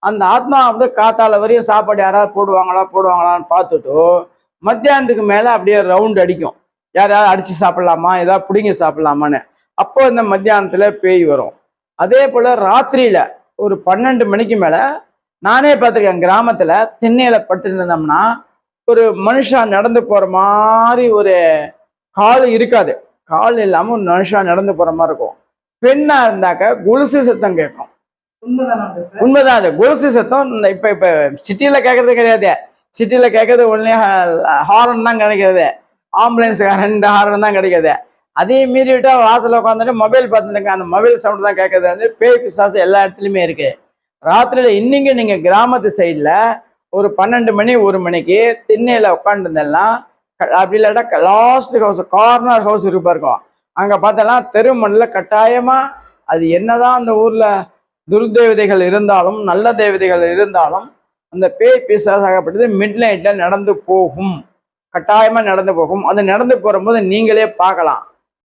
அந்த ஆத்மா வந்து காத்தால வரையும் சாப்பாடு யாராவது போடுவாங்களான்னு பார்த்துட்டு மத்தியானத்துக்கு மேலே அப்படியே ரவுண்ட் அடிக்கும். யாராவது அடித்து சாப்பிட்லாமா, ஏதாவது பிடிங்கி சாப்பிட்லாமான்னு. அப்போ இந்த மத்தியானத்தில் பேய் வரும். அதே போல் ராத்திரியில் ஒரு 12 மணிக்கு மேலே நானே பார்த்துருக்கேன். கிராமத்தில் திண்ணையில் பட்டு இருந்தோம்னா ஒரு மனுஷன் நடந்து போகிற மாதிரி ஒரு கால் இருக்காது. கால் இல்லாமல் ஒரு மனுஷன் நடந்து போகிற மாதிரி இருக்கும். பெண்ணாக இருந்தாக்க கொலுசு சத்தம் கேட்கும். உண்மைதான். அது கொலுசு சத்தம் இப்போ சிட்டியில் கேட்கறது கிடையாது. சிட்டியில் கேட்கறது ஒன்லி ஹாரன் தான் கிடைக்கிறது. ஆம்புலன்ஸ் 2 ஹாரன் தான் கிடைக்கிது. அதே மீறிவிட்டா வாசலில் உட்காந்துட்டு மொபைல் பார்த்துட்டு அந்த மொபைல் சவுண்டு தான் கேட்கறது. வந்து பேய் பிசாசு எல்லா இடத்துலையுமே இருக்குது. ராத்திரியில் இன்னைக்கு நீங்கள் கிராமத்து சைடில் ஒரு 12 மணி 1 மணிக்கு திண்ணையில் உட்காந்துருந்தேன்னா, அப்படி இல்லாட்டா லாஸ்ட் ஹவுஸ் கார்னர் ஹவுஸ் இருக்கும். அங்கே பார்த்தெல்லாம் தெரு மண்ணில் கட்டாயமாக அது என்னதான் அந்த ஊரில் துர்தேவதைகள் இருந்தாலும் நல்ல தேவதைகள் இருந்தாலும் அந்த பேய் பிசாசாகப்பட்டது மிட் நைட்டில் நடந்து போகும். கட்டாயமாக நடந்து போகும். அது நடந்து போகும்போது நீங்களே பார்க்கலாம்.